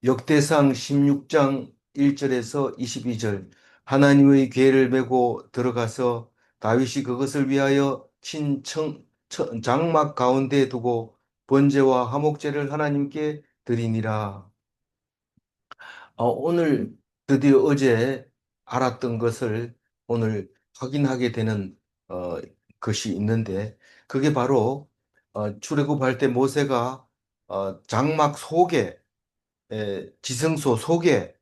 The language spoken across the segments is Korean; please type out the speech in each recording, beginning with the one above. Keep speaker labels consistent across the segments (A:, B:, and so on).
A: 역대상 16장 1절에서 22절. 하나님의 궤를 메고 들어가서 다윗이 그것을 위하여 장막 가운데 두고 번제와 화목제를 하나님께 드리니라. 오늘 드디어 어제 알았던 것을 오늘 확인하게 되는 어, 것이 있는데, 그게 바로 출애굽할 때 모세가 장막 속에, 지성소 속에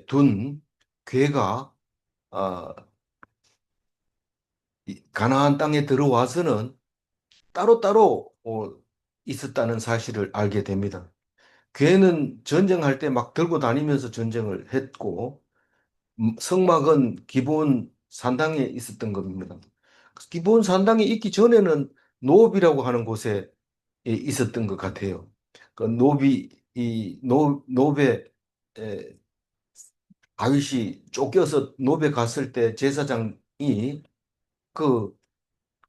A: 둔 괴가 어, 가나안 땅에 들어와서는 따로따로 있었다는 사실을 알게 됩니다. 괴는 전쟁할 때 막 들고 다니면서 전쟁을 했고, 성막은 기본 산당에 있었던 겁니다. 기본 산당에 있기 전에는 노비라고 하는 곳에 있었던 것 같아요. 그 노비, 노베, 에, 다윗이 쫓겨서 노베 갔을 때 제사장이 그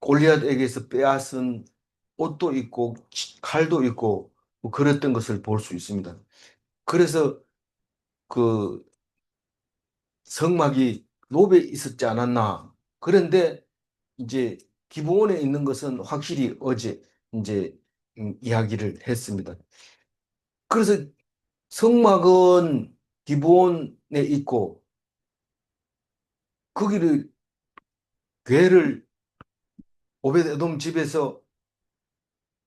A: 골리앗에게서 빼앗은 옷도 있고 칼도 있고 뭐 그랬던 것을 볼 수 있습니다. 그래서 그 성막이 노베에 있었지 않았나. 그런데 이제 기브온에 있는 것은 확실히 어제 이제 이야기를 했습니다. 그래서 성막은 기브온에 있고 거기를 궤를 오벳에돔 집에서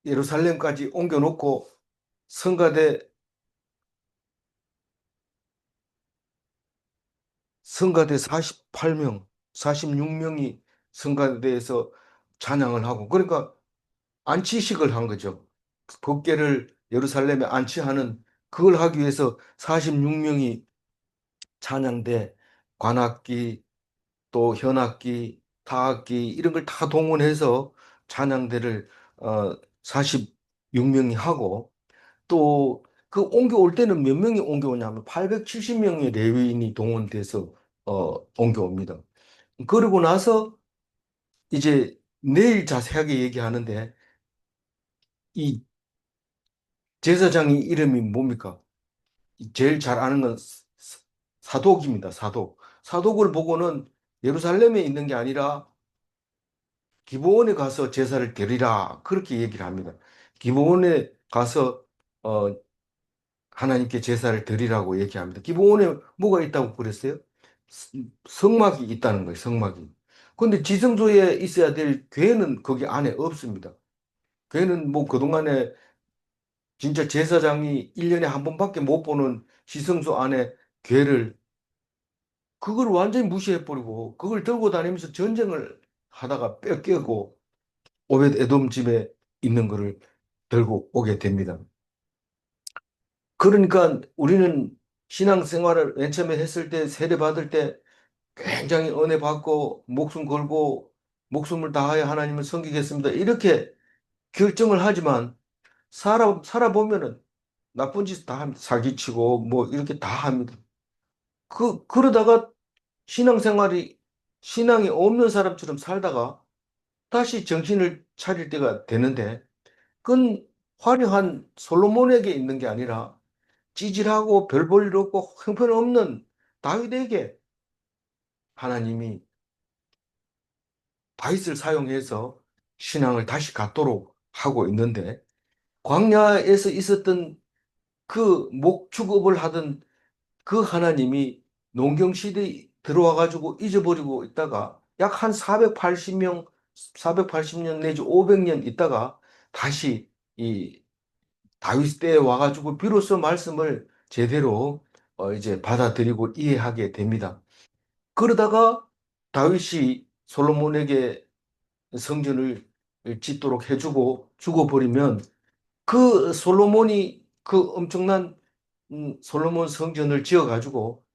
A: 예루살렘까지 옮겨놓고 성가대 성가대 48명, 46명이 성가대에서 찬양을 하고, 그러니까 안치식을 한 거죠. 법궤를 예루살렘에 안치하는 그걸 하기 위해서 46명이 찬양대, 관악기, 또 현악기, 타악기 이런 걸 다 동원해서 찬양대를 46명이 하고, 또 그 옮겨올 때는 몇 명이 옮겨오냐면 870명의 레위인이 동원돼서 옮겨옵니다. 그러고 나서 이제 내일 자세하게 얘기하는데, 이 제사장이 이름이 뭡니까? 제일 잘 아는 건 사독입니다. 사독. 사독을 보고는 예루살렘에 있는 게 아니라 기브온에 가서 제사를 드리라 그렇게 얘기를 합니다. 기브온에 가서 어, 하나님께 제사를 드리라고 얘기합니다. 기브온에 뭐가 있다고 그랬어요? 성막이 있다는 거예요. 성막이. 근데 지성소에 있어야 될 궤는 거기 안에 없습니다. 궤는 뭐 그동안에 진짜 제사장이 1년에 한 번밖에 못 보는 지성소 안에 궤를 그걸 완전히 무시해버리고 그걸 들고 다니면서 전쟁을 하다가 뺏겨고 오벳 에돔 집에 있는 거를 들고 오게 됩니다. 그러니까 우리는 신앙생활을 맨 처음에 했을 때 세례 받을 때 굉장히 은혜 받고 목숨 걸고 목숨을 다하여 하나님을 섬기겠습니다. 이렇게 결정을 하지만 살아보면은 나쁜 짓 다 합니다. 사기치고 뭐 이렇게 다 합니다. 그러다가 신앙생활이 신앙이 없는 사람처럼 살다가 다시 정신을 차릴 때가 되는데, 그건 화려한 솔로몬에게 있는 게 아니라 찌질하고 별 볼 일 없고 형편없는 다윗에게 하나님이 다윗을 사용해서 신앙을 다시 갖도록 하고 있는데, 광야에서 있었던 그 목축업을 하던 그 하나님이 농경시대에 들어와 가지고 잊어버리고 있다가 약 한 480명, 480년 내지 500년 있다가 다시 이 다윗 때에 와가지고 비로소 말씀을 제대로 이제 받아들이고 이해하게 됩니다. 그러다가 다윗이 솔로몬에게 성전을 짓도록 해주고 죽어버리면 그 솔로몬이 그 엄청난 솔로몬 성전을 지어가지고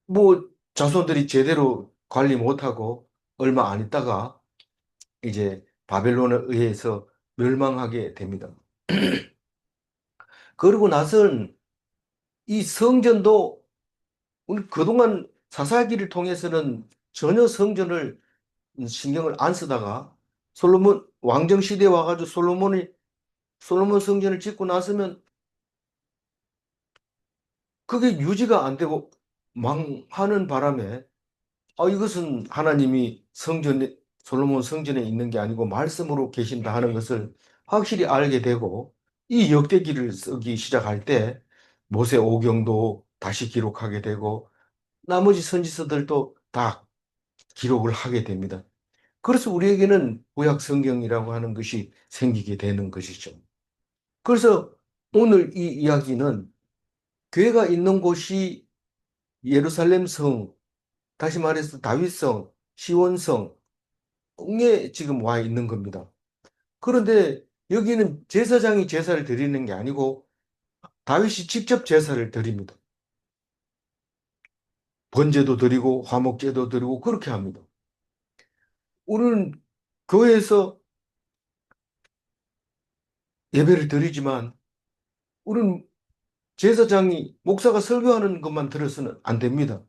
A: 뭐 자손들이 제대로 관리 못하고 얼마 안 있다가 이제 바벨론에 의해서 멸망하게 됩니다. 그러고 나선 이 성전도 우리 그동안 사사기를 통해서는 전혀 성전을 신경을 안 쓰다가 솔로몬 왕정 시대에 와가지고 솔로몬 성전을 짓고 나서면 그게 유지가 안 되고 망하는 바람에 이것은 하나님이 성전에 솔로몬 성전에 있는 게 아니고 말씀으로 계신다 하는 것을 확실히 알게 되고 이 역대기를 쓰기 시작할 때 모세 오경도 다시 기록하게 되고 나머지 선지서들도 다 기록을 하게 됩니다. 그래서 우리에게는 구약 성경이라고 하는 것이 생기게 되는 것이죠. 그래서 오늘 이 이야기는 교회가 있는 곳이 예루살렘 성, 다시 말해서 다윗성, 시온성, 에 지금 와 있는 겁니다. 그런데 여기는 제사장이 제사를 드리는 게 아니고 다윗이 직접 제사를 드립니다. 번제도 드리고 화목제도 드리고 그렇게 합니다. 우리는 교회에서 예배를 드리지만 우리는 제사장이 목사가 설교하는 것만 들어서는 안 됩니다.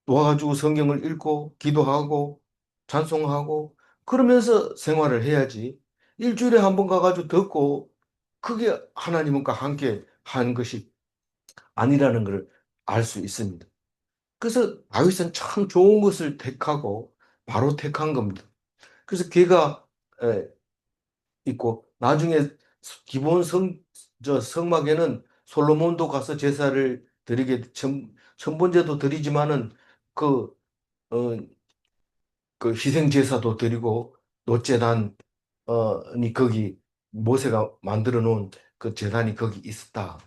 A: 와가지고 성경을 읽고 기도하고 찬송하고 그러면서 생활을 해야지 일주일에 한 번 가가지고 듣고 그게 하나님과 함께 한 것이 아니라는 걸 알 수 있습니다. 그래서 다윗은 참 좋은 것을 택하고 바로 택한 겁니다. 그래서 걔가 에, 있고 나중에 기본 성막에는 솔로몬도 가서 제사를 드리게 천번제도 드리지만은 그, 어, 그 희생 제사도 드리고 노제단 이 거기 모세가 만들어 놓은 그 제단이 거기 있었다.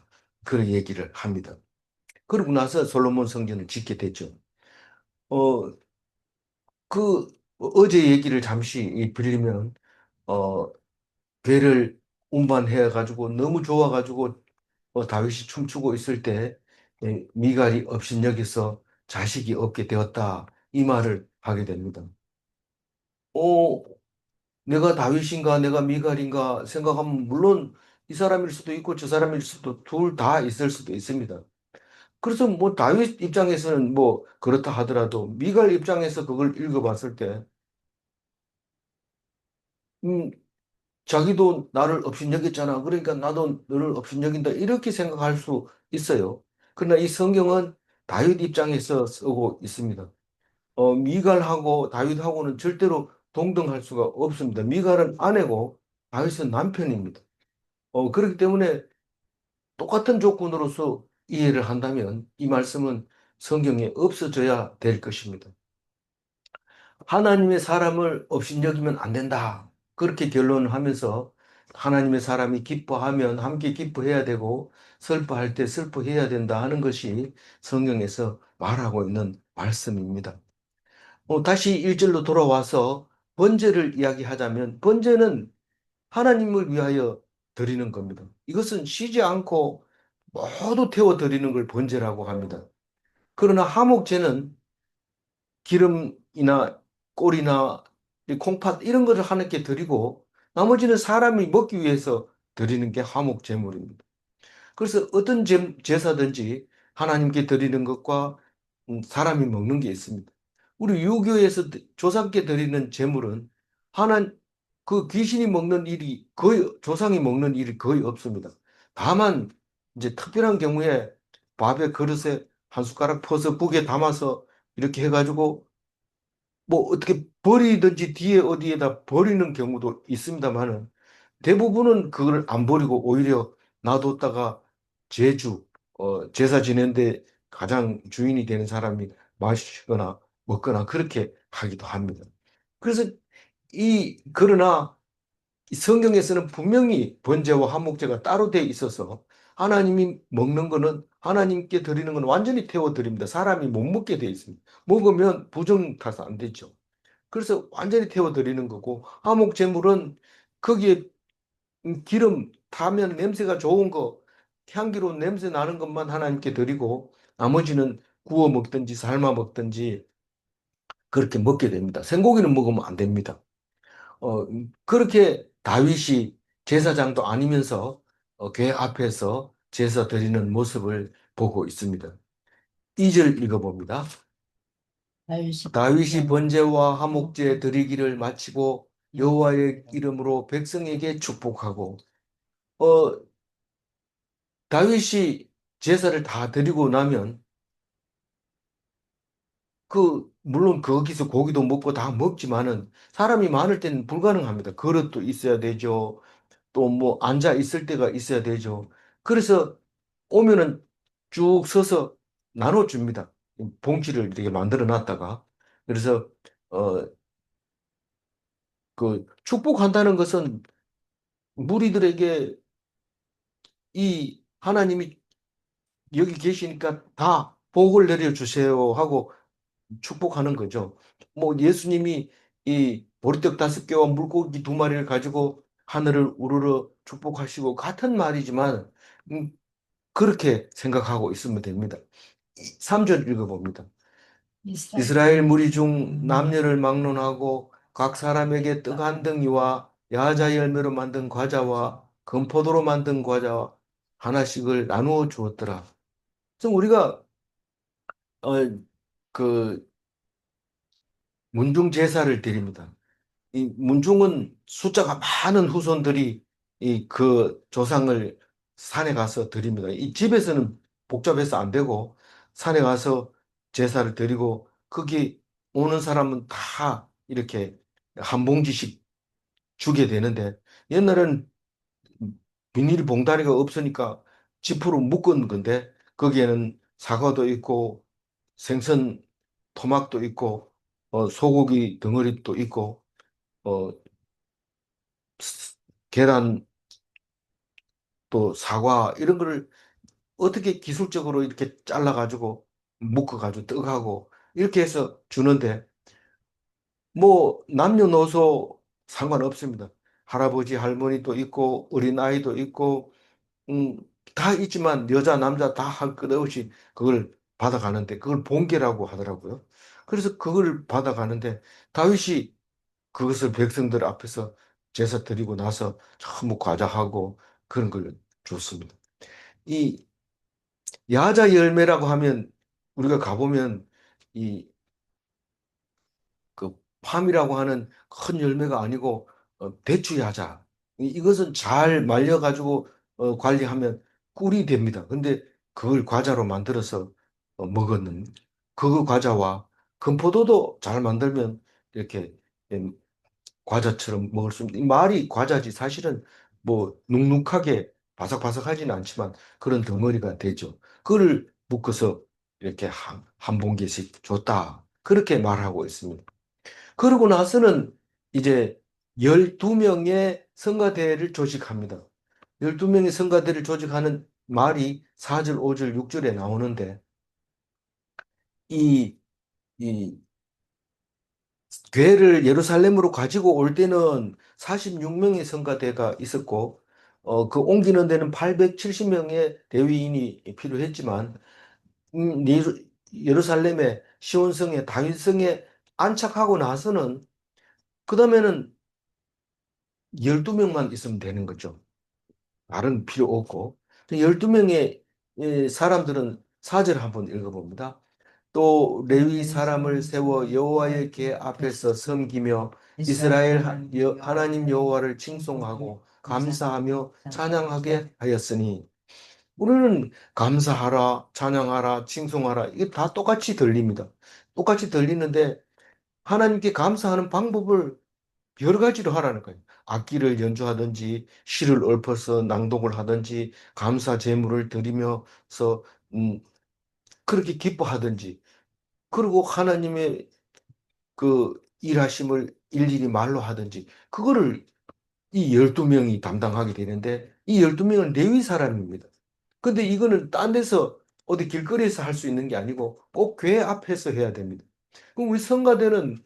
A: 그런 얘기를 합니다. 그러고 나서 솔로몬 성전을 짓게 됐죠. 어, 어제 얘기를 잠시 빌리면, 어, 괴를 운반해 가지고 너무 좋아 가지고 다윗이 춤추고 있을 때 미갈이 업신여기서 자식이 없게 되었다. 이 말을 하게 됩니다. 어, 내가 다윗인가 내가 미갈인가 생각하면 물론 이 사람일 수도 있고 저 사람일 수도 둘 다 있을 수도 있습니다. 그래서 뭐 다윗 입장에서는 뭐 그렇다 하더라도 미갈 입장에서 그걸 읽어봤을 때 음, 자기도 나를 업신여겼잖아. 그러니까 나도 너를 업신여긴다. 이렇게 생각할 수 있어요. 그러나 이 성경은 다윗 입장에서 쓰고 있습니다. 미갈하고 다윗하고는 절대로 동등할 수가 없습니다. 미갈은 아내고 다윗은 남편입니다. 그렇기 때문에 똑같은 조건으로서 이해를 한다면 이 말씀은 성경에 없어져야 될 것입니다. 하나님의 사람을 업신여기면 안 된다. 그렇게 결론을 하면서 하나님의 사람이 기뻐하면 함께 기뻐해야 되고 슬퍼할 때 슬퍼해야 된다 하는 것이 성경에서 말하고 있는 말씀입니다. 다시 1절로 돌아와서 번제를 이야기하자면 번제는 하나님을 위하여 드리는 겁니다. 이것은 쉬지 않고 모두 태워 드리는 걸 번제라고 합니다. 그러나 화목제는 기름이나 꼴이나 이 콩팥 이런 것을 하나님께 드리고 나머지는 사람이 먹기 위해서 드리는 게 화목제물입니다. 그래서 어떤 제사든지 하나님께 드리는 것과 사람이 먹는 게 있습니다. 우리 유교에서 조상께 드리는 제물은 하나 그 귀신이 먹는 일이 거의 조상이 먹는 일이 거의 없습니다. 다만 이제 특별한 경우에 밥에 그릇에 한 숟가락 퍼서 국에 담아서 이렇게 해가지고 뭐 어떻게 버리든지 뒤에 어디에다 버리는 경우도 있습니다만은 대부분은 그걸 안 버리고 오히려 놔뒀다가 제주, 제사 지낸데 가장 주인이 되는 사람이 마시거나 먹거나 그렇게 하기도 합니다. 그래서 그러나 이 성경에서는 분명히 번제와 화목제가 따로 돼 있어서 하나님이 먹는 거는 하나님께 드리는 건 완전히 태워 드립니다. 사람이 못 먹게 돼 있습니다. 먹으면 부정 타서 안 되죠. 그래서 완전히 태워 드리는 거고 화목제물은 거기에 기름 타면 냄새가 좋은 거, 향기로운 냄새 나는 것만 하나님께 드리고 나머지는 구워 먹든지 삶아 먹든지 그렇게 먹게 됩니다. 생고기는 먹으면 안 됩니다. 그렇게 다윗이 제사장도 아니면서 교회 앞에서 제사 드리는 모습을 보고 있습니다. 2절 읽어봅니다. 다윗이 번제와 화목제 드리기를 마치고 여호와의 이름으로 백성에게 축복하고 어, 다윗이 제사를 다 드리고 나면 물론 거기서 고기도 먹고 다 먹지만은 사람이 많을 때는 불가능합니다. 그릇도 있어야 되죠. 또 뭐 앉아 있을 때가 있어야 되죠. 그래서 오면은 쭉 서서 나눠줍니다. 봉지를 이렇게 만들어 놨다가. 그래서 어, 축복한다는 것은 무리들에게 이 하나님이 여기 계시니까 다 복을 내려주세요 하고 축복하는 거죠. 뭐 예수님이 이 보리떡 5개와 물고기 2마리를 가지고 하늘을 우러러 축복하시고 같은 말이지만 음, 그렇게 생각하고 있으면 됩니다. 3절 읽어봅니다. 이스라엘 무리 중 남녀를 막론하고 각 사람에게 떡 한 덩이와 야자 열매로 만든 과자와 금포도로 만든 과자 하나씩을 나누어 주었더라. 그래서 우리가 어, 그 문중 제사를 드립니다. 이 문중은 숫자가 많은 후손들이 이 조상을 산에 가서 드립니다. 이 집에서는 복잡해서 안 되고 산에 가서 제사를 드리고 거기 오는 사람은 다 이렇게 한 봉지씩 주게 되는데 옛날엔 비닐 봉다리가 없으니까 지프로 묶은 건데 거기에는 사과도 있고 생선 토막도 있고 소고기 덩어리도 있고 어, 계란 또 사과 이런 거를 어떻게 기술적으로 이렇게 잘라가지고 묶어가지고 떡하고 이렇게 해서 주는데 뭐 남녀노소 상관없습니다. 할아버지 할머니도 있고 어린아이도 있고 음, 다 있지만 여자 남자 다 할 것 없이 그걸 받아가는데 그걸 봉계라고 하더라고요. 그래서 그걸 받아가는데 다윗이 그것을 백성들 앞에서 제사 드리고 나서 전부 과자하고 그런 걸 줬습니다. 이 야자 열매라고 하면 우리가 가보면 이 팜이라고 하는 큰 열매가 아니고 대추 야자. 이것은 잘 말려가지고 관리하면 꿀이 됩니다. 근데 그걸 과자로 만들어서 먹었는 그 과자와 금포도도 잘 만들면 이렇게 과자처럼 먹을 수 있는 이 말이 과자지 사실은 뭐 눅눅하게 바삭바삭하지는 않지만 그런 덩어리가 되죠. 그걸 묶어서 이렇게 한 봉기씩 줬다. 그렇게 말하고 있습니다. 그러고 나서는 이제 12명의 성가대를 조직합니다. 12명의 성가대를 조직하는 말이 4절, 5절, 6절에 나오는데 이, 이 괴를 예루살렘으로 가지고 올 때는 46명의 성가대가 있었고, 그 옮기는 데는 870명의 대위인이 필요했지만, 예루살렘의 시온성에 다윗성에 안착하고 나서는, 그 다음에는 12명만 있으면 되는 거죠. 다른 필요 없고. 12명의 사람들은 사절 한번 읽어봅니다. 또 레위 사람을 세워 여호와의 궤 앞에서 섬기며 이스라엘 하나님 여호와를 칭송하고 감사하며 찬양하게 하였으니 우리는 감사하라, 찬양하라, 칭송하라 이게 다 똑같이 들립니다. 똑같이 들리는데 하나님께 감사하는 방법을 여러 가지로 하라는 거예요. 악기를 연주하든지 시를 읊어서 낭독을 하든지 감사 제물을 드리면서 그렇게 기뻐하든지 그리고 하나님의 일하심을 일일이 말로 하든지 그거를 이 12명이 담당하게 되는데 이 12명은 레위 사람입니다. 근데 이거는 딴 데서 어디 길거리에서 할 수 있는 게 아니고 꼭 교회 앞에서 해야 됩니다. 그럼 우리 성가대는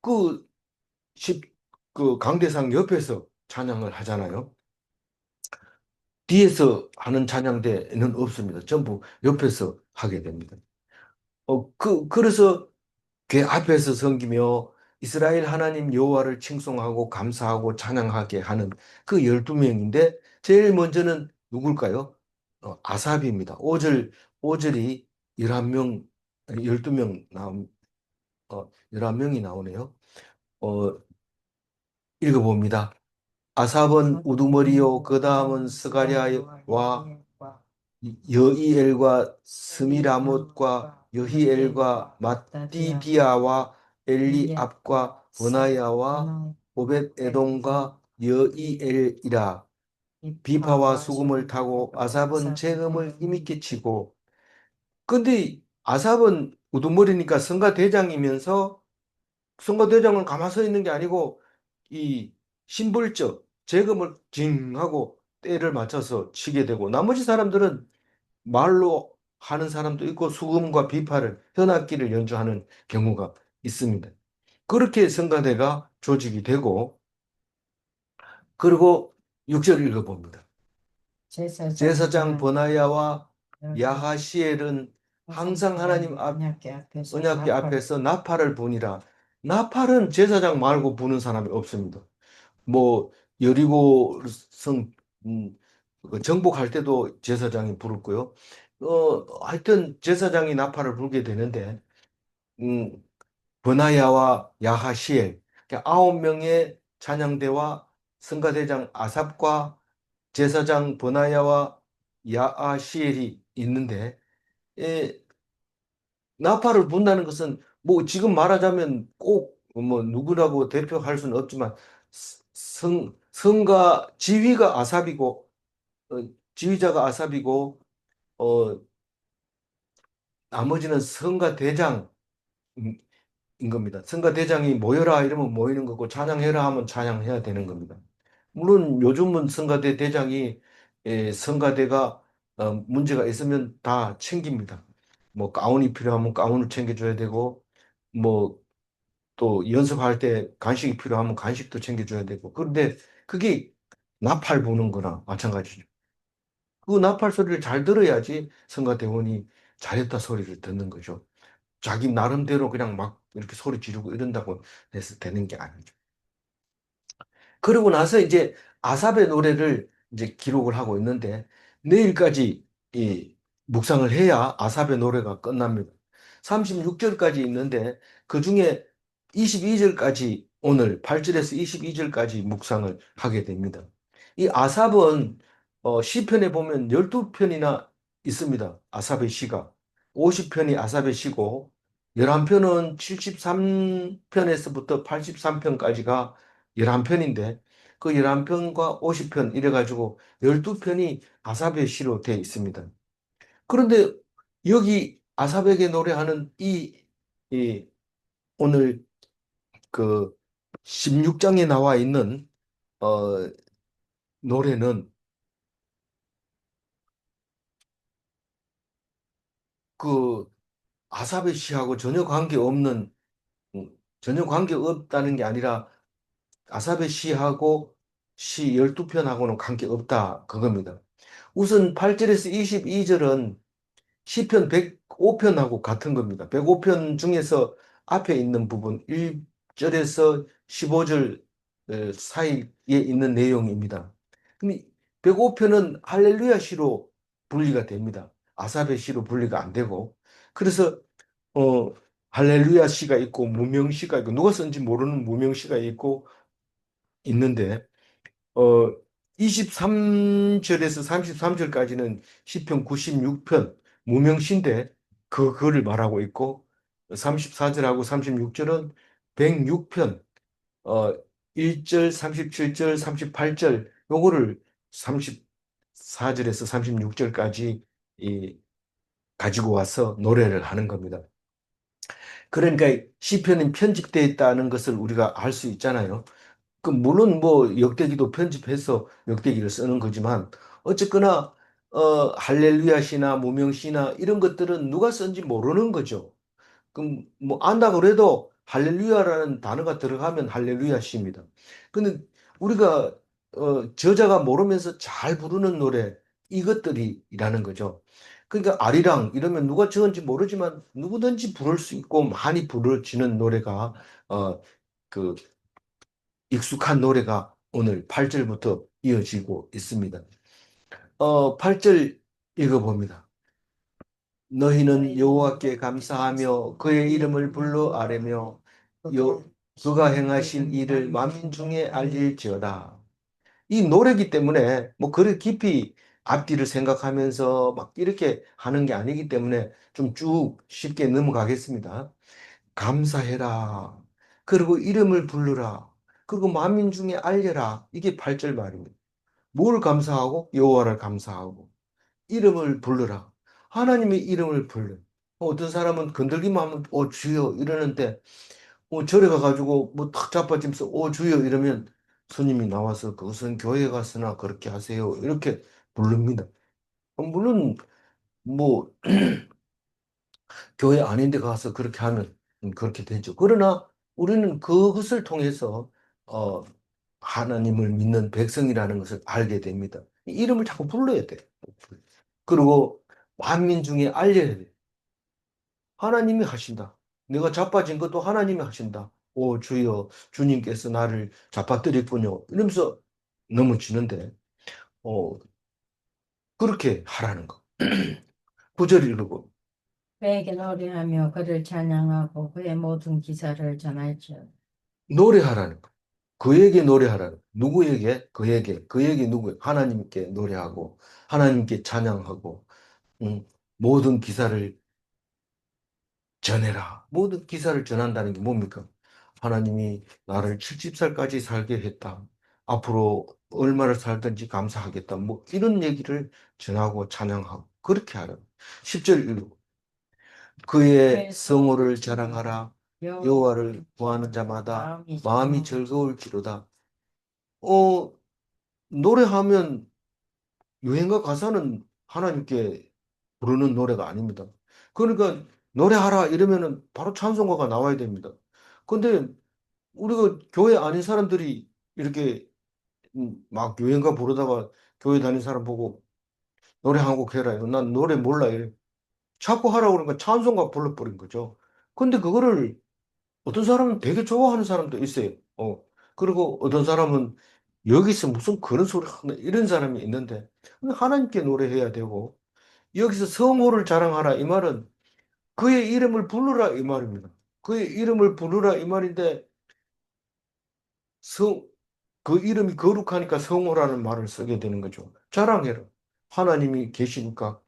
A: 그 십, 그 강대상 옆에서 찬양을 하잖아요. 뒤에서 하는 찬양대는 없습니다. 전부 옆에서 하게 됩니다. 그래서 그 앞에서 섬기며 이스라엘 하나님 여호와를 칭송하고 감사하고 찬양하게 하는 그 12명인데 제일 먼저는 누굴까요? 아삽입니다. 5절이 11명, 12명 11명이 나오네요. 어, 읽어봅니다. 아삽은 우두머리요, 그 다음은 스가랴와 여이엘과 스미라못과
B: 엘리아못과
A: 여히엘과
B: 여히엘과 마따디아와
A: 마띠디아와 엘리압과
B: 엘리압과
A: 버나야와
B: 버나야
A: 오벳 에돔과 여이엘이라. 비파와
B: 이파와
A: 수금을
B: 수금을
A: 타고
B: 타고
A: 아삽은
B: 아삽은
A: 재금을
B: 재금을
A: 힘있게 치고. 근데 아삽은 우두머리니까 성가 대장이면서 선거 대장은 가만 서 있는 게 아니고 이 심벌적 재금을 징 하고 때를 맞춰서 치게 되고, 나머지 사람들은 말로 하는 사람도 있고 수금과 비파를 현악기를 연주하는 경우가 있습니다. 그렇게 성가대가 조직이 되고, 그리고 6절 읽어봅니다.
B: 제사장
A: 제사장
B: 버나야와
A: 버나야와
B: 야하시
A: 야하시엘은
B: 항상
A: 항상 하나님
B: 하나님 언약궤 앞에서
A: 언약궤
B: 나팔을
A: 앞에서 나팔을 부니라. 나팔은 제사장 말고 부는 사람이 없습니다. 뭐 여리고 성 그 정복할 때도 제사장이 부르고요. 하여튼 제사장이 나팔을 불게 되는데, 음, 버나야와 야하시엘, 그러니까 9명의 찬양대와 성가대장 아삽과 제사장 버나야와 야하시엘이 있는데, 에, 나팔을 분다는 것은 뭐 지금 말하자면 꼭 뭐 누구라고 대표할 수는 없지만 성가 지휘가 아삽이고, 어, 지휘자가 아삽이고, 어, 나머지는 성가 대장인 겁니다. 성가 대장이 모여라 이러면 모이는 거고, 찬양해라 하면 찬양해야 되는 겁니다. 물론 요즘은 성가대 대장이 성가대가 문제가 있으면 다 챙깁니다. 뭐 가운이 필요하면 가운을 챙겨줘야 되고, 뭐 또 연습할 때 간식이 필요하면 간식도 챙겨줘야 되고. 그런데 그게 나팔 부는 거나 마찬가지죠. 그 나팔 소리를 잘 들어야지 성가대원이 잘했다 소리를 듣는 거죠. 자기 나름대로 그냥 막 이렇게 소리 지르고 이런다고 해서 되는 게 아니죠. 그러고 나서 이제 아삽의 노래를 이제 기록을 하고 있는데, 내일까지 이 묵상을 해야 아삽의 노래가 끝납니다. 36절까지 있는데 그 중에 22절까지, 오늘 8절에서 22절까지 묵상을 하게 됩니다. 이 아삽은 시편에 보면 12편이나 있습니다. 아삽의 시가. 50편이 아삽의 시고 11편은 73편에서부터 83편까지가 11편인데, 그 11편과 50편 이래가지고 12편이 아삽의 시로 되어 있습니다. 그런데 여기 아삽에게 노래하는 이 오늘 그 16장에 나와 있는 어, 노래는 그 아삽의 시하고 전혀 관계없는, 전혀 관계없다는 게 아니라 아삽의 시하고 시 12편하고는 관계없다 그겁니다. 우선 8절에서 22절은 시편 105편하고 같은 겁니다. 105편 중에서 앞에 있는 부분 1절에서 15절 사이에 있는 내용입니다. 근데 105편은 할렐루야 시로 분리가 됩니다. 아삽의 시로 분리가 안 되고. 그래서 어 할렐루야 시가 있고 무명 시가 있고, 누가 쓴지 모르는 무명 시가 있고 있는데, 어, 23절에서 33절까지는 시편 96편 무명시인데 그거를 말하고 있고, 34절하고 36절은 106편, 어, 1절, 37절, 38절 요거를 34절에서 36절까지 이 가지고 와서 노래를 하는 겁니다. 그러니까 시편이 편집되어 있다는 것을 우리가 알 수 있잖아요. 그 물론 뭐 역대기도 편집해서 역대기를 쓰는 거지만, 어쨌거나 할렐루야 시나 무명 시나 이런 것들은 누가 쓴지 모르는 거죠. 그럼 뭐 안다 그래도 할렐루야라는 단어가 들어가면 할렐루야 시입니다. 근데 우리가 저자가 모르면서 잘 부르는 노래, 이것들이라는 거죠. 그러니까 아리랑 이러면 누가 지은지 모르지만 누구든지 부를 수 있고 많이 부르지는 노래가, 어, 그 익숙한 노래가 오늘 8절부터 이어지고 있습니다. 8절 읽어봅니다. 너희는 여호와께 감사하며 그의 이름을 불러 아뢰며 요 그가 행하신 일을 만민 중에 알릴지어다. 이 노래기 때문에 뭐 그리 깊이 앞뒤를 생각하면서 막 이렇게 하는 게 아니기 때문에 좀 쭉 쉽게 넘어가겠습니다. 감사해라. 그리고 이름을 부르라. 그리고 만민 중에 알려라. 이게 8절 말입니다. 뭘 감사하고? 여호와를 감사하고. 이름을 부르라. 하나님의 이름을 불러. 어떤 사람은 건들기만 하면 주여 이러는데 절에 가가지고 뭐 탁 자빠지면서 주여 이러면 스님이 나와서 그것은 교회 가서나 그렇게 하세요. 이렇게 부릅니다. 물론 뭐 교회 아닌데 가서 그렇게 하면 그렇게 되죠. 그러나 우리는 그것을 통해서 어, 하나님을 믿는 백성이라는 것을 알게 됩니다. 이름을 자꾸 불러야 돼. 그리고 만민 중에 알려야 돼. 하나님이 하신다. 내가 자빠진 것도 하나님이 하신다. 오 주여 주님께서 나를 잡아뜨렸군요. 이러면서 넘어지는데 어, 그렇게 하라는 거. 구절 읽고
B: 그에게 노래하며 그를 찬양하고 그의 모든 기사를 전할지어다.
A: 노래하라는 거. 그에게 노래하라. 누구에게? 그에게. 그에게 누구? 하나님께 노래하고, 하나님께 찬양하고, 음, 모든 기사를 전해라. 모든 기사를 전한다는 게 뭡니까? 하나님이 나를 70살까지 살게 했다. 앞으로 얼마를 살든지 감사하겠다. 뭐, 이런 얘기를 전하고 찬양하고, 그렇게 하라. 10절 읽고, 그의 성호를 자랑하라. 여호와를 구하는 자마다 마음이 즐거울지로다. 어, 노래하면 유행가 가사는 하나님께 부르는 노래가 아닙니다. 그러니까 노래하라 이러면은 바로 찬송가가 나와야 됩니다. 근데 우리가 교회 아닌 사람들이 이렇게 막 유행가 부르다가 교회 다니는 사람 보고 노래 한 곡 해라. 난 노래 몰라. 이래. 자꾸 하라고 그러니까 찬송가 불러버린 거죠. 근데 그거를 어떤 사람은 되게 좋아하는 사람도 있어요. 그리고 어떤 사람은 여기서 무슨 그런 소리 하나 이런 사람이 있는데 하나님께 노래해야 되고 여기서 성호를 자랑하라 이 말은 그의 이름을 부르라 이 말입니다. 그의 이름을 부르라 이 말인데 성, 그 이름이 거룩하니까 성호라는 말을 쓰게 되는 거죠. 자랑해라. 하나님이 계시니까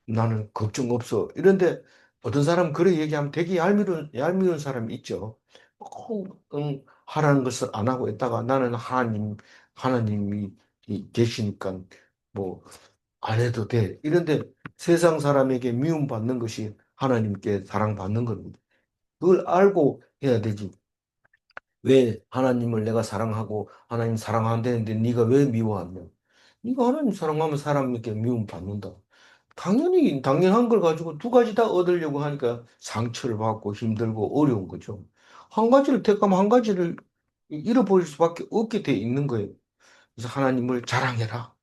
A: 나는 걱정 없어. 이런데 어떤 사람 그렇게 얘기하면 되게 얄미운 사람이 있죠. 하라는 것을 안 하고 있다가 나는 하나님이 계시니까 뭐 안 해도 돼. 이런데 세상 사람에게 미움받는 것이 하나님께 사랑받는 겁니다. 그걸 알고 해야 되지. 왜 하나님을 내가 사랑하고 하나님 사랑한다는데 네가 왜 미워하냐? 네가 하나님 사랑하면 사람에게 미움받는다. 당연한 걸 가지고 두 가지 다 얻으려고 하니까 상처를 받고 힘들고 어려운 거죠. 한 가지를 택하면 한 가지를 잃어버릴 수밖에 없게 돼 있는 거예요. 그래서 하나님을 자랑해라.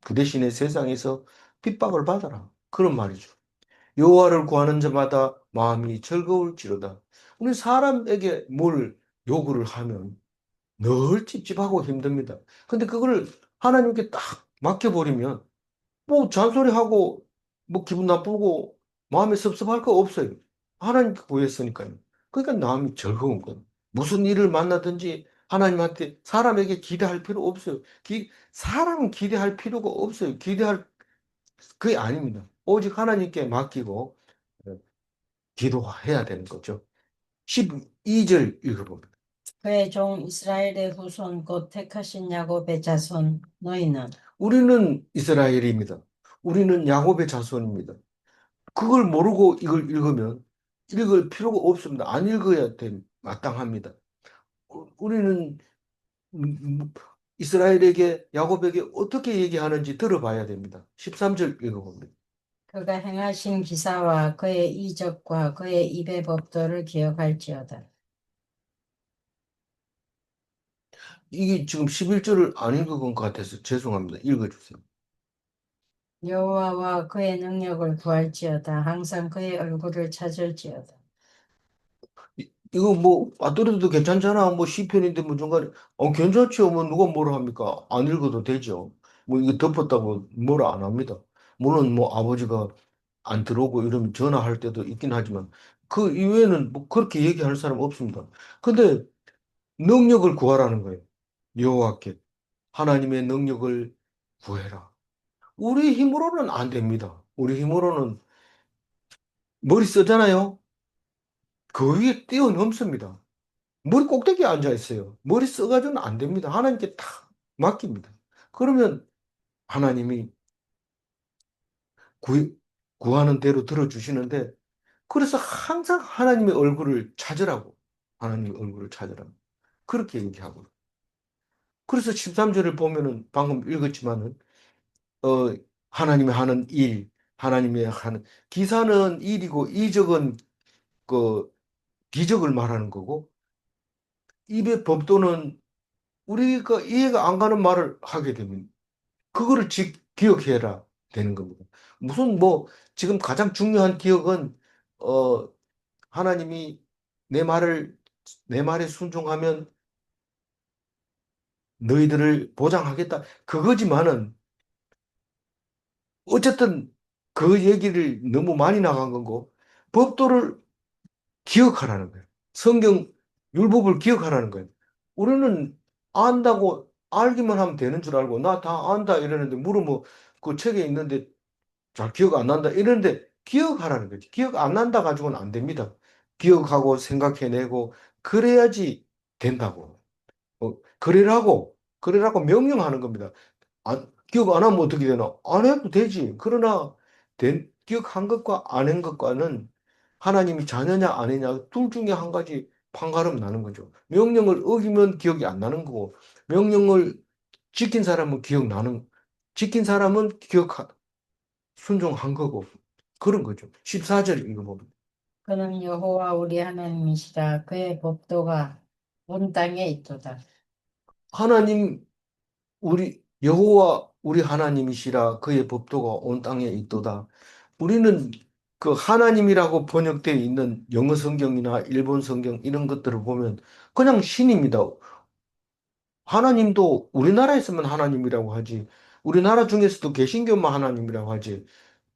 A: 그 대신에 세상에서 핍박을 받아라. 그런 말이죠. 여호와를 구하는 자마다 마음이 즐거울지로다. 우리 사람에게 뭘 요구를 하면 늘 찝찝하고 힘듭니다. 근데 그걸 하나님께 딱 맡겨버리면 뭐 잔소리하고 뭐 기분 나쁘고 마음에 섭섭할 거 없어요. 하나님께 구했으니까요. 그러니까 마음이 즐거운 거예요. 무슨 일을 만나든지 하나님한테 사람에게 기대할 필요 없어요. 사람은 기대할 필요가 없어요. 그게 아닙니다. 오직 하나님께 맡기고 어, 기도해야 되는 거죠. 12절 읽어봅니다.
B: 그의 종 이스라엘의 후손 곧 택하신 야곱의 자손 너희는
A: 우리는 이스라엘입니다. 우리는 야곱의 자손입니다. 그걸 모르고 이걸 읽으면 읽을 필요가 없습니다. 안 읽어야 마땅합니다. 우리는 이스라엘에게 야곱에게 어떻게 얘기하는지 들어봐야 됩니다. 13절 읽어봅니다.
B: 그가 행하신 기사와 그의 이적과 그의 입의 법도를 기억할지어다.
A: 이게 지금 11절을 안 읽은 것 같아서 죄송합니다. 읽어주세요.
B: 여호와와 그의 능력을 구할지어다. 항상 그의 얼굴을 찾을지어다.
A: 이거 뭐 아또래도 괜찮잖아. 뭐 시편인데 뭐 중간에 괜찮지요. 뭐 누가 뭐라 합니까? 안 읽어도 되죠. 뭐 이거 덮었다고 뭐라 안 합니다. 물론 뭐 아버지가 안 들어오고 이러면 전화할 때도 있긴 하지만 그 이외에는 뭐 그렇게 얘기할 사람 없습니다. 근데 능력을 구하라는 거예요. 여호와께 하나님의 능력을 구해라. 우리 힘으로는 안 됩니다. 우리 힘으로는 머리 쓰잖아요. 그 위에 뛰어넘습니다. 머리 꼭대기에 앉아 있어요. 머리 써가지고는 안 됩니다. 하나님께 다 맡깁니다. 그러면 하나님이 구, 구하는 대로 들어주시는데, 그래서 항상 하나님의 얼굴을 찾으라고. 하나님의 얼굴을 찾으라고. 그렇게 얘기하고. 그래서 13절을 보면은 방금 읽었지만은, 어, 하나님이 하는 일, 하나님이 하는, 기사는 일이고, 이적은 그 기적을 말하는 거고, 입의 법도는 우리가 이해가 안 가는 말을 하게 되면, 그거를 기억해라 되는 겁니다. 무슨 뭐, 지금 가장 중요한 기억은, 어, 하나님이 내 말을, 내 말에 순종하면 너희들을 보장하겠다. 그거지만은, 어쨌든 그 얘기를 너무 많이 나간 거고, 법도를 기억하라는 거예요. 성경, 율법을 기억하라는 거예요. 우리는 안다고 알기만 하면 되는 줄 알고, 나 다 안다 이러는데, 물으면 그 책에 있는데 잘 기억 안 난다 이러는데, 기억하라는 거지. 기억 안 난다 가지고는 안 됩니다. 기억하고 생각해내고, 그래야지 된다고. 그래라고 명령하는 겁니다. 기억 안 하면 어떻게 되나? 안 해도 되지. 그러나, 기억한 것과 안 한 것과는 하나님이 자녀냐 아니냐, 둘 중에 한 가지 판가름 나는 거죠. 명령을 어기면 기억이 안 나는 거고, 명령을 지킨 사람은 지킨 사람은 순종한 거고, 그런 거죠. 14절 읽어보면.
B: 그는 여호와 우리 하나님이시라. 그의 법도가 온 땅에 있도다.
A: 하나님, 여호와 우리 하나님이시라 그의 법도가 온 땅에 있도다. 우리는 그 하나님이라고 번역되어 있는 영어 성경이나 일본 성경 이런 것들을 보면 그냥 신입니다. 하나님도 우리나라에서만 하나님이라고 하지. 우리나라 중에서도 개신교만 하나님이라고 하지.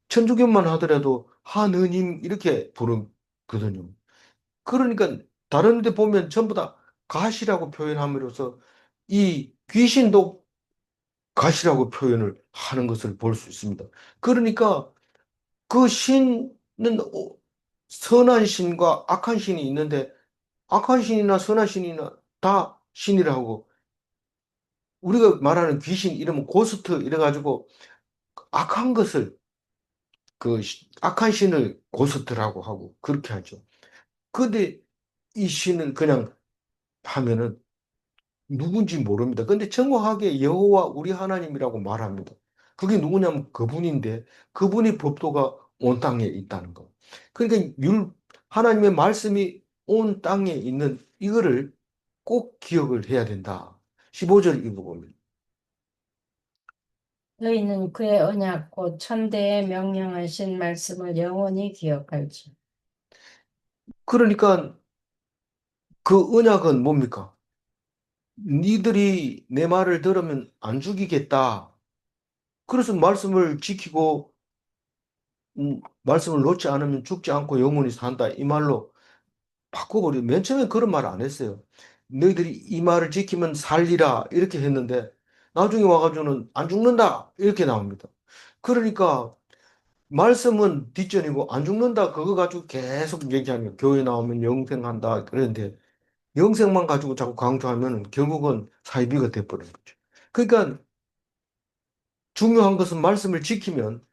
A: 천주교만 하더라도 하느님 이렇게 부르거든요. 그러니까 다른 데 보면 전부 다 가시라고 표현함으로써 이 귀신도 가시라고 표현을 하는 것을 볼 수 있습니다. 그러니까 그 신은 선한 신과 악한 신이 있는데 악한 신이나 선한 신이나 다 신이라고 우리가 말하는 귀신 이러면 고스트 이래가지고 악한 것을 악한 신을 고스트라고 하고 그렇게 하죠. 근데 이 신을 그냥 하면은 누군지 모릅니다. 근데 정확하게 여호와 우리 하나님이라고 말합니다. 그게 누구냐면 그분인데 그분의 법도가 온 땅에 있다는 거. 그러니까 하나님의 말씀이 온 땅에 있는 이거를 꼭 기억을 해야 된다. 15절 읽어보면.
B: 너희는 그의 언약 곧 천대에 명령하신 말씀을 영원히 기억할지.
A: 그러니까 그 언약은 뭡니까? 니들이 내 말을 들으면 안 죽이겠다. 그래서 말씀을 지키고 말씀을 놓지 않으면 죽지 않고 영원히 산다. 이 말로 바꿔버려. 맨 처음에 그런 말 안 했어요. 너희들이 이 말을 지키면 살리라. 이렇게 했는데, 나중에 와가지고는 안 죽는다. 이렇게 나옵니다. 그러니까, 말씀은 뒷전이고, 안 죽는다. 그거 가지고 계속 얘기하는 거예요. 교회 나오면 영생한다. 그런데, 영생만 가지고 자꾸 강조하면 결국은 사이비가 돼버리는 거죠. 그러니까, 중요한 것은 말씀을 지키면,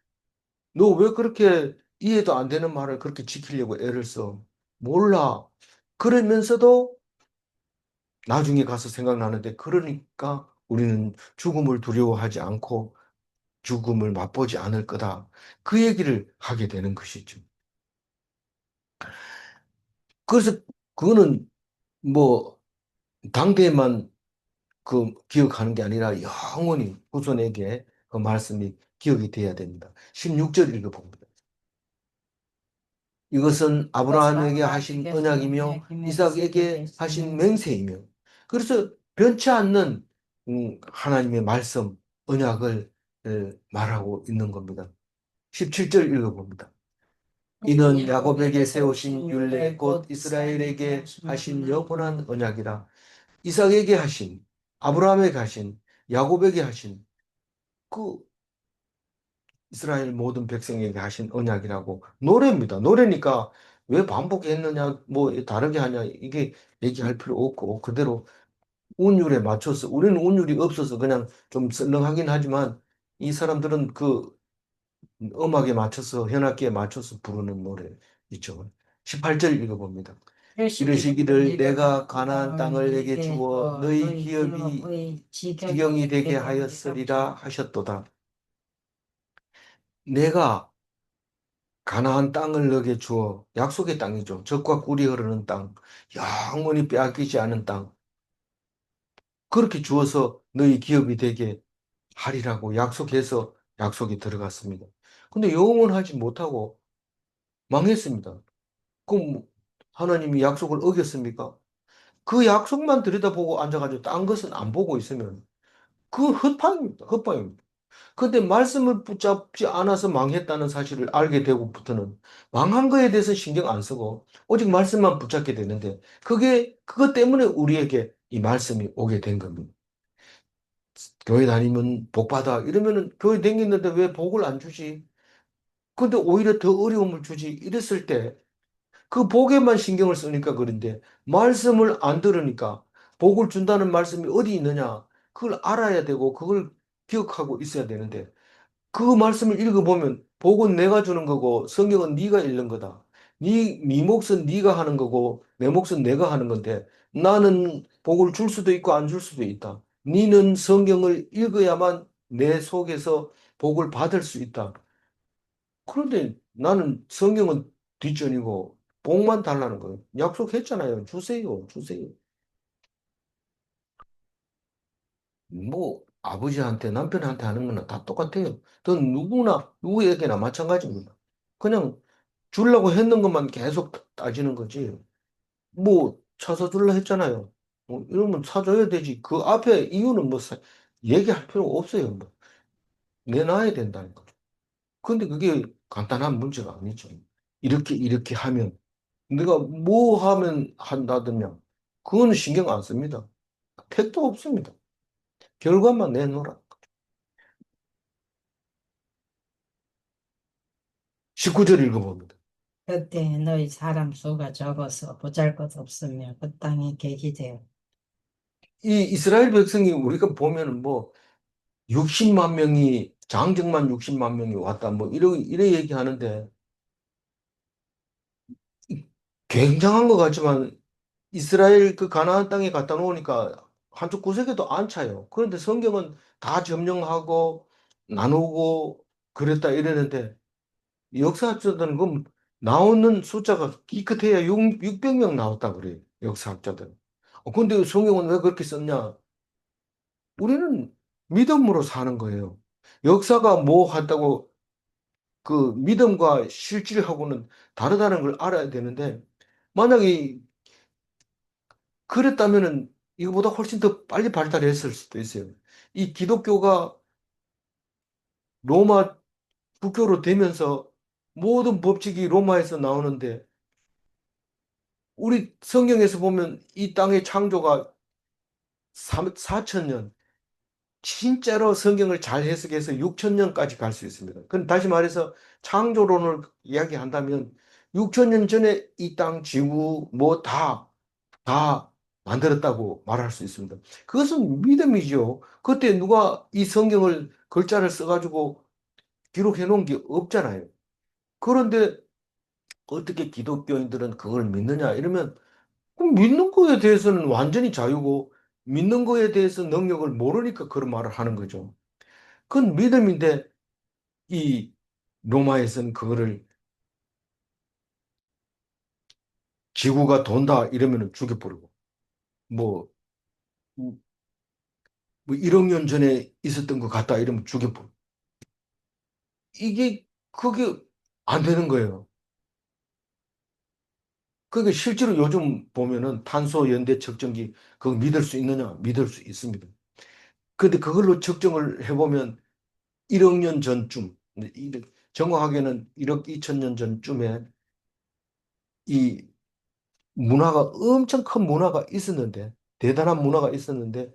A: 너 왜 그렇게 이해도 안 되는 말을 그렇게 지키려고 애를 써? 몰라. 그러면서도 나중에 가서 생각나는데, 그러니까 우리는 죽음을 두려워하지 않고 죽음을 맛보지 않을 거다. 그 얘기를 하게 되는 것이죠. 그래서 그거는 뭐 당대에만 그 기억하는 게 아니라 영원히 후손에게 그 말씀이 기억이 돼야 됩니다. 16절 읽어봅니다. 이것은
B: 이것은
A: 아브라함에게 하신
B: 아브라함에게 하신
A: 언약이며
B: 언약이며 이삭에게
A: 이삭에게
B: 하신
A: 하신
B: 맹세.
A: 맹세이며 그래서 변치 않는 하나님의 말씀, 언약을 말하고 있는 겁니다. 17절 읽어봅니다.
B: 이는
A: 이는 야곱에게
B: 야곱에게
A: 세우신
B: 세우신
A: 율례
B: 율례
A: 곧
B: 곧 이스라엘에게
A: 이스라엘에게
B: 하신
A: 하신
B: 영원한
A: 영원한 언약이라. 이삭에게 하신, 아브라함에게 하신, 야곱에게 하신 그 이스라엘 모든 백성에게 하신 언약이라고 노래입니다. 노래니까 왜 반복했느냐, 뭐 다르게 하냐, 이게 얘기할 필요 없고, 그대로 운율에 맞춰서, 우리는 운율이 없어서 그냥 좀 썰렁하긴 하지만, 이 사람들은 그 음악에 맞춰서, 현악기에 맞춰서 부르는 노래 있죠. 18절 읽어봅니다. 이르시기를 내가 가나안 땅을 내게 주어 너희
B: 너희
A: 기업이
B: 기업의
A: 지경이
B: 지경이
A: 되게
B: 되게
A: 하였으리라
B: 하였습니다.
A: 하셨도다. 내가 가나안 땅을 너게 주어 약속의 땅이죠. 젖과 꿀이 흐르는 땅, 영원히 빼앗기지 않은 땅. 그렇게 주어서 너희 기업이 되게 하리라고 약속해서 약속이 들어갔습니다. 근데 영원하지 못하고 망했습니다. 그럼 하나님이 약속을 어겼습니까? 그 약속만 들여다보고 앉아가지고 딴 것은 안 보고 있으면 그건 헛방입니다. 헛방입니다. 근데 말씀을 붙잡지 않아서 망했다는 사실을 알게 되고부터는 망한 거에 대해서 신경 안 쓰고 오직 말씀만 붙잡게 되는데 그것 때문에 우리에게 이 말씀이 오게 된 겁니다. 교회 다니면 복 받아. 이러면은 교회 다니는데 왜 복을 안 주지? 근데 오히려 더 어려움을 주지. 이랬을 때 그 복에만 신경을 쓰니까 그런데 말씀을 안 들으니까 복을 준다는 말씀이 어디 있느냐? 그걸 알아야 되고 그걸 기억하고 있어야 되는데 그 말씀을 읽어보면 복은 내가 주는 거고 성경은 네가 읽는 거다. 네 몫은 네가 하는 거고 내 몫은 내가 하는 건데 나는 복을 줄 수도 있고 안 줄 수도 있다. 네는 성경을 읽어야만 내 속에서 복을 받을 수 있다. 그런데 나는 성경은 뒷전이고 복만 달라는 거예요. 약속했잖아요. 주세요. 주세요. 뭐 아버지한테 남편한테 하는 거나 다 똑같아요. 그건 누구나 누구에게나 마찬가지입니다. 그냥 주려고 했는 것만 계속 따지는 거지. 뭐 차 사줄라 했잖아요. 뭐 이러면 사줘야 되지. 그 앞에 이유는 뭐 얘기할 필요 없어요. 뭐 내놔야 된다는 거죠. 근데 그게 간단한 문제가 아니죠. 이렇게 이렇게 하면 내가 뭐 하면 한다더냐. 그거는 신경 안 씁니다. 택도 없습니다. 결과만 내놓으라. 19절 읽어봅니다.
B: 그때 너희 사람 수가 적어서 보잘것없으며 그 땅이 개기되어
A: 이 이스라엘 백성이 우리가 보면은 뭐 60만 명이 장정만 60만 명이 왔다 뭐 이래 얘기하는데 굉장한 것 같지만 이스라엘 그 가나안 땅에 갖다 놓으니까 한쪽 구석에도 안 차요. 그런데 성경은 다 점령하고 나누고 그랬다 이러는데 역사학자들은 그 나오는 숫자가 기껏해야 600명 나왔다 그래요. 역사학자들은. 근데 성경은 왜 그렇게 썼냐? 우리는 믿음으로 사는 거예요. 역사가 뭐 한다고 그 믿음과 실질하고는 다르다는 걸 알아야 되는데 만약에 그랬다면은 이거보다 훨씬 더 빨리 발달했을 수도 있어요. 이 기독교가 로마 국교로 되면서 모든 법칙이 로마에서 나오는데 우리 성경에서 보면 이 땅의 창조가 4천 년, 진짜로 성경을 잘 해석해서 6천 년까지 갈 수 있습니다. 그럼 다시 말해서 창조론을 이야기한다면 6천 년 전에 이 땅, 지구 뭐 다 만들었다고 말할 수 있습니다. 그것은 믿음이죠. 그때 누가 이 성경을 글자를 써가지고 기록해 놓은 게 없잖아요. 그런데 어떻게 기독교인들은 그걸 믿느냐? 이러면 그럼 믿는 거에 대해서는 완전히 자유고 믿는 거에 대해서 능력을 모르니까 그런 말을 하는 거죠. 그건 믿음인데 이 로마에서는 그거를 지구가 돈다 이러면 죽여버리고 뭐, 뭐 1억 년 전에 있었던 것 같다 이러면 죽여버리고 이게 그게 안 되는 거예요. 그러니까 실제로 요즘 보면은 탄소 연대 측정기 그거 믿을 수 있느냐? 믿을 수 있습니다. 근데 그걸로 측정을 해보면 1억 년 전쯤, 정확하게는 1억 2천 년 전쯤에 이 문화가 엄청 큰 문화가 있었는데, 대단한 문화가 있었는데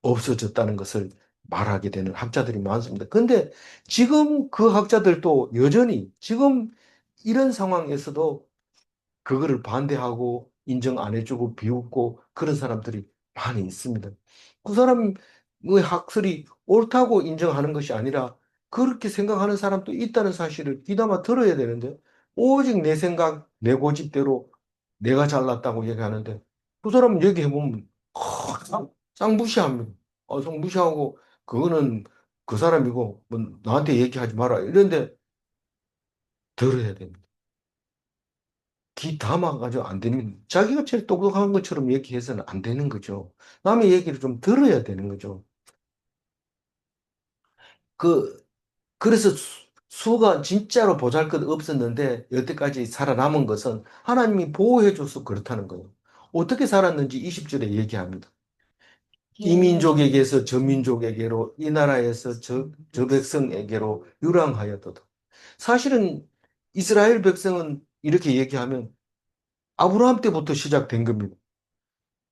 A: 없어졌다는 것을 말하게 되는 학자들이 많습니다. 근데 지금 그 학자들도 여전히 지금 이런 상황에서도 그거를 반대하고 인정 안 해주고 비웃고 그런 사람들이 많이 있습니다. 그 사람의 학설이 옳다고 인정하는 것이 아니라 그렇게 생각하는 사람도 있다는 사실을 귀담아 들어야 되는데 오직 내 생각, 내 고집대로 내가 잘났다고 얘기하는데 그 사람 얘기해보면 쌍 무시합니다. 쌍 무시하고 그거는 그 사람이고 뭐 나한테 얘기하지 마라 이런데 들어야 됩니다. 귀 담아가지고 안 되는, 자기가 제일 똑똑한 것처럼 얘기해서는 안 되는 거죠. 남의 얘기를 좀 들어야 되는 거죠. 그, 그래서 수가 진짜로 보잘것 없었는데 여태까지 살아남은 것은 하나님이 보호해줘서 그렇다는 거예요. 어떻게 살았는지 20절에 얘기합니다. 이 민족에게서 저 민족에게로, 이 나라에서 저 백성에게로 유랑하였도다. 사실은 이스라엘 백성은 이렇게 얘기하면 아브라함 때부터 시작된 겁니다.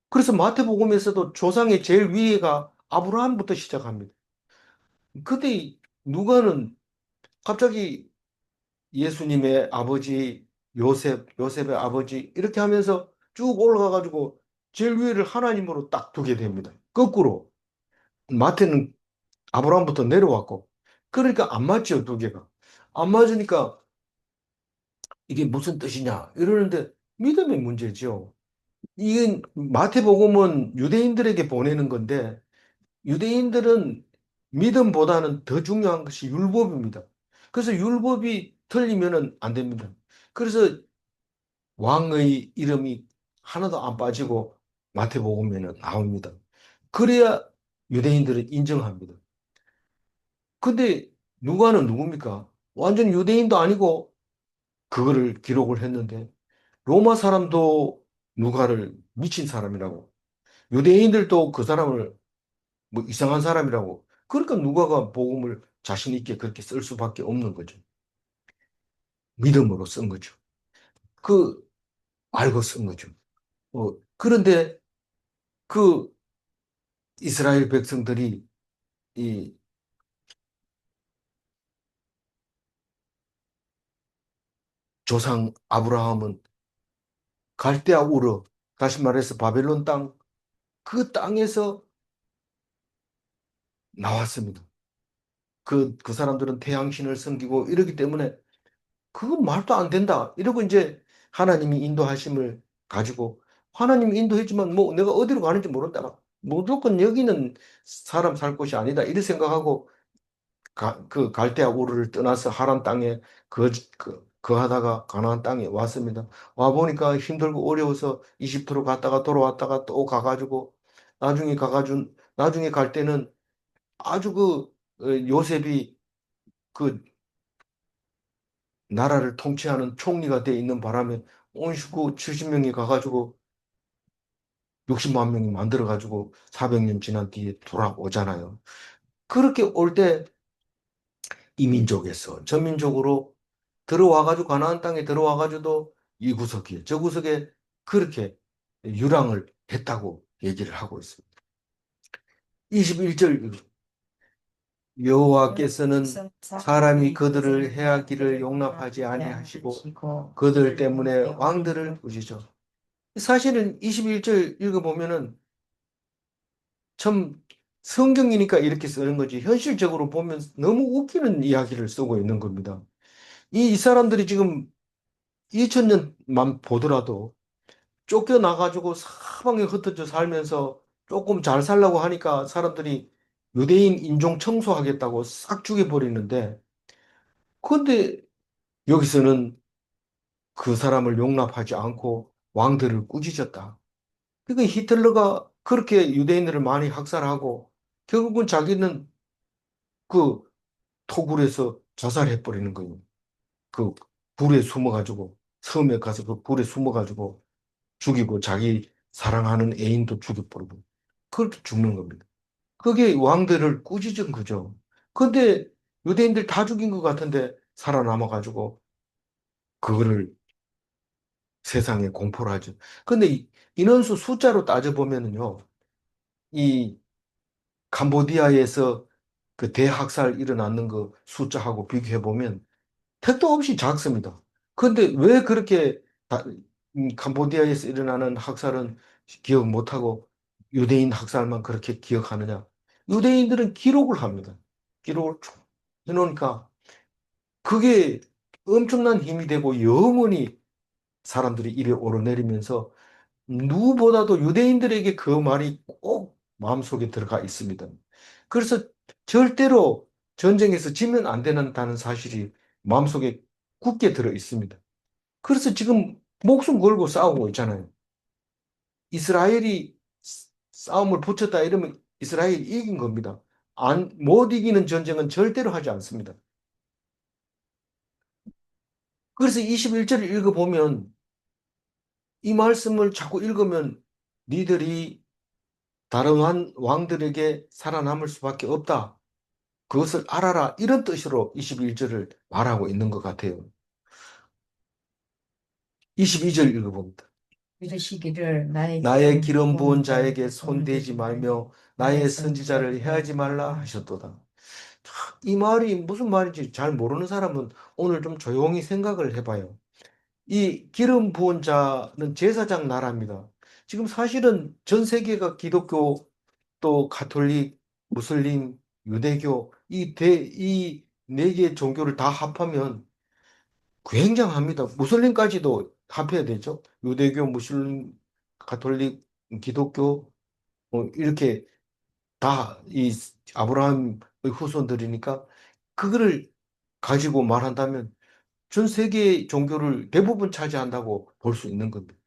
A: 그래서 마태복음에서도 조상의 제일 위에가 아브라함부터 시작합니다. 근데 누가는 갑자기 예수님의 아버지 요셉의 아버지 이렇게 하면서 쭉 올라가가지고 제일 위에를 하나님으로 딱 두게 됩니다. 거꾸로 마태는 아브라함부터 내려왔고 그러니까 안 맞죠, 두 개가. 안 맞으니까 이게 무슨 뜻이냐 이러는데 믿음의 문제죠. 이건 마태복음은 유대인들에게 보내는 건데 유대인들은 믿음보다는 더 중요한 것이 율법입니다. 그래서 율법이 틀리면은 안 됩니다. 그래서 왕의 이름이 하나도 안 빠지고 마태복음에는 나옵니다. 그래야 유대인들은 인정합니다. 근데 누가는 누굽니까? 완전 유대인도 아니고 그거를 기록을 했는데 로마 사람도 누가를 미친 사람이라고 유대인들도 그 사람을 뭐 이상한 사람이라고. 그러니까 누가가 복음을 자신 있게 그렇게 쓸 수밖에 없는 거죠. 믿음으로 쓴 거죠. 그 알고 쓴 거죠. 그런데 그 이스라엘 백성들이 이 조상 아브라함은 갈대아 우르, 다시 말해서 바벨론 땅, 그 땅에서 나왔습니다. 그 사람들은 태양신을 섬기고 이러기 때문에 그건 말도 안 된다. 이러고 이제 하나님이 인도하심을 가지고 하나님이 인도했지만 뭐 내가 어디로 가는지 모른다. 무조건 여기는 사람 살 곳이 아니다. 이렇게 생각하고 그 갈대아 우르를 떠나서 하란 땅에 거하다가 가나안 땅에 왔습니다. 와 보니까 힘들고 어려워서 이집트로 갔다가 돌아왔다가 또 가가지고 나중에 갈 때는 아주 요셉이 그 나라를 통치하는 총리가 돼 있는 바람에 온 식구 70명이 가가지고 60만 명이 만들어가지고 400년 지난 뒤에 돌아오잖아요. 그렇게 올 때 이민족에서 저민족으로 들어와가지고 가나안 땅에 들어와가지고도 이 구석에 저 구석에 그렇게 유랑을 했다고 얘기를 하고 있습니다. 21절 여호와께서는 사람이 그들을 해하기를 용납하지 아니하시고 그들 때문에 왕들을 꾸짖어. 사실은 21절 읽어보면은 참 성경이니까 이렇게 쓰는 거지. 현실적으로 보면 너무 웃기는 이야기를 쓰고 있는 겁니다. 이 사람들이 지금 2000년만 보더라도 쫓겨나가지고 사방에 흩어져 살면서 조금 잘 살라고 하니까 사람들이 유대인 인종 청소하겠다고 싹 죽여버리는데, 그런데 여기서는 그 사람을 용납하지 않고 왕들을 꾸짖었다. 그러니까 히틀러가 그렇게 유대인들을 많이 학살하고 결국은 자기는 그 토굴에서 자살해버리는 거예요. 그 불에 숨어가지고 섬에 가서 그 불에 숨어가지고 죽이고 자기 사랑하는 애인도 죽여버리고 그렇게 죽는 겁니다. 그게 왕들을 꾸짖은 거죠. 근데 유대인들 다 죽인 것 같은데 살아남아가지고 그거를 세상에 공포를 하죠. 근데 인원수 숫자로 따져보면은요, 이 캄보디아에서 그 대학살 일어나는 거 숫자하고 비교해 보면 택도 없이 작습니다. 그런데 왜 그렇게 캄보디아에서 일어나는 학살은 기억 못하고 유대인 학살만 그렇게 기억하느냐? 유대인들은 기록을 합니다. 기록을 쭉 해놓으니까 그게 엄청난 힘이 되고 영원히 사람들이 이래 오르내리면서 누구보다도 유대인들에게 그 말이 꼭 마음속에 들어가 있습니다. 그래서 절대로 전쟁에서 지면 안 된다는 사실이 마음속에 굳게 들어 있습니다. 그래서 지금 목숨 걸고 싸우고 있잖아요. 이스라엘이 싸움을 붙였다 이러면 이스라엘이 이긴 겁니다. 못 이기는 전쟁은 절대로 하지 않습니다. 그래서 21절을 읽어보면 이 말씀을 자꾸 읽으면 니들이 다른 왕들에게 살아남을 수밖에 없다. 그것을 알아라. 이런 뜻으로 21절을 말하고 있는 것 같아요. 22절 읽어봅니다.
B: 이르시기를 나의
A: 나의
B: 기름
A: 기름 부은
B: 부은
A: 자에게
B: 자에게
A: 손
B: 손을
A: 대지
B: 대지
A: 말며
B: 말며 나의
A: 나의
B: 선지자를
A: 선지자를 해하지
B: 해하지
A: 말라
B: 말라.
A: 하셨도다. 이 말이 무슨 말인지 잘 모르는 사람은 오늘 좀 조용히 생각을 해봐요. 이 기름 부은 자는 제사장 나라입니다. 지금 사실은 전 세계가 기독교 또 가톨릭, 무슬림, 유대교 이 네 개의 종교를 다 합하면 굉장합니다. 무슬림까지도 합해야 되죠. 유대교, 무슬림, 가톨릭, 기독교 이렇게 다 이 아브라함의 후손들이니까 그거를 가지고 말한다면 전 세계의 종교를 대부분 차지한다고 볼 수 있는 겁니다.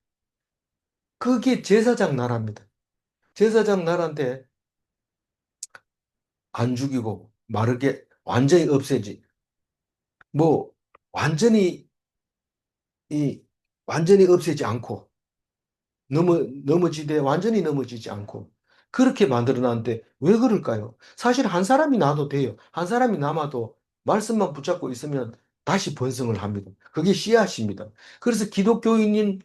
A: 그게 제사장 나라입니다. 제사장 나라인데 안 죽이고 마르게 완전히 없애지. 뭐 완전히 이 완전히 없애지 않고 넘어지되 완전히 넘어지지 않고 그렇게 만들어 놨는데 왜 그럴까요? 사실 한 사람이 나도 돼요. 한 사람이 남아도 말씀만 붙잡고 있으면 다시 번성을 합니다. 그게 씨앗입니다. 그래서 기독교인인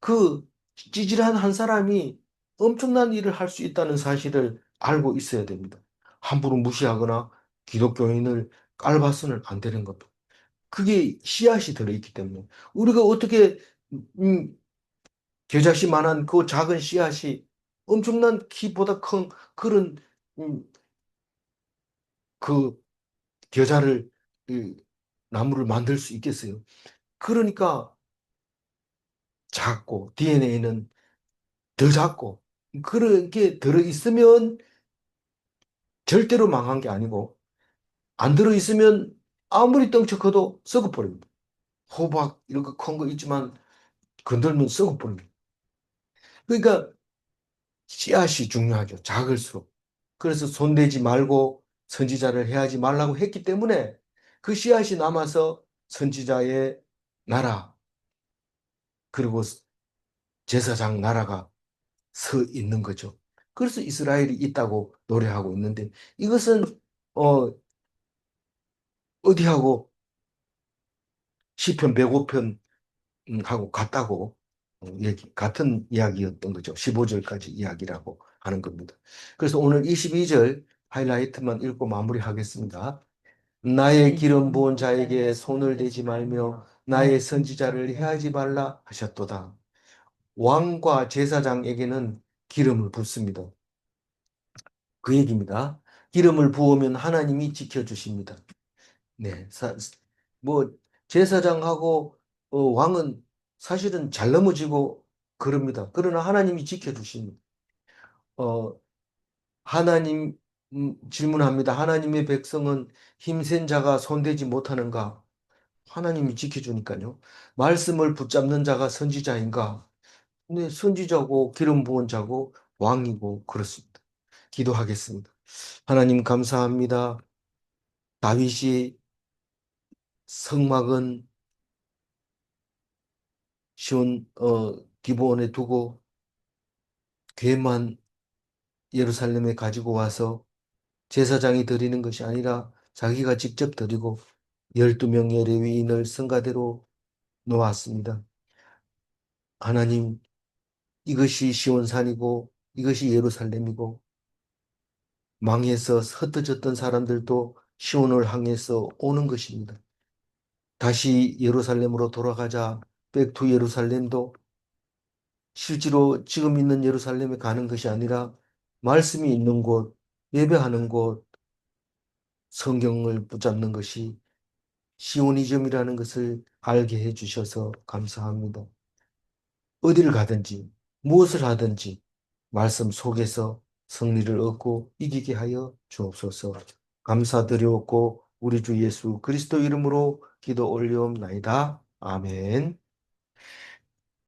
A: 그 찌질한 한 사람이 엄청난 일을 할 수 있다는 사실을 알고 있어야 됩니다. 함부로 무시하거나 기독교인을 깔봐서는 안 되는 겁니다. 그게 씨앗이 들어있기 때문에 우리가 어떻게 음, 겨자씨만한 그 작은 씨앗이 엄청난 키보다 큰 그런 음, 그 겨자를 이 나무를 만들 수 있겠어요. 그러니까 작고 DNA는 더 작고 그렇게 들어있으면 절대로 망한 게 아니고 안 들어있으면 아무리 떡쳐커도 썩어버립니다. 호박 이런 거 큰 거 있지만 건들면 썩어버립니다. 그러니까 씨앗이 중요하죠. 작을수록. 그래서 손대지 말고 선지자를 해하지 말라고 했기 때문에 그 씨앗이 남아서 선지자의 나라 그리고 제사장 나라가 서 있는 거죠. 그래서 이스라엘이 있다고 노래하고 있는데 이것은 어 어디하고 시편 105편 하고 같다고 같은 이야기였던 거죠. 15절까지 이야기라고 하는 겁니다. 그래서 오늘 22절 하이라이트만 읽고 마무리하겠습니다. 나의
B: 나의
A: 기름
B: 기름
A: 부은
B: 부은
A: 자에게
B: 자에게
A: 손을
B: 손을
A: 대지
B: 대지
A: 말며
B: 말며
A: 나의
B: 나의
A: 선지자를
B: 선지자를
A: 해하지
B: 해하지
A: 말라 하셨도다. 왕과 제사장에게는 기름을 붓습니다. 그 얘기입니다. 기름을 부으면 하나님이 지켜주십니다. 네, 뭐 제사장하고 왕은 사실은 잘 넘어지고 그럽니다. 그러나 하나님이 지켜주십니다. 어, 하나님 질문합니다. 하나님의 백성은 힘센 자가 손대지 못하는가? 하나님이 지켜주니까요. 말씀을 붙잡는 자가 선지자인가? 네, 선지자고 기름 부은 자고 왕이고 그렇습니다. 기도하겠습니다. 하나님 감사합니다. 다윗이 성막은 시온 기브온에 두고 괴만 예루살렘에 가지고 와서 제사장이 드리는 것이 아니라 자기가 직접 드리고 12명의 레위인을 성가대로 놓았습니다. 하나님, 이것이 시온산이고 이것이 예루살렘이고 망해서 흩어졌던 사람들도 시온을 향해서 오는 것입니다. 다시 예루살렘으로 돌아가자 백투 예루살렘도 실제로 지금 있는 예루살렘에 가는 것이 아니라 말씀이 있는 곳, 예배하는 곳, 성경을 붙잡는 것이 시오니즘이라는 것을 알게 해주셔서 감사합니다. 어디를 가든지 무엇을 하든지 말씀 속에서 승리를 얻고 이기게 하여 주옵소서. 감사드리옵고 우리 주 예수 그리스도 이름으로 기도 올리옵나이다. 아멘.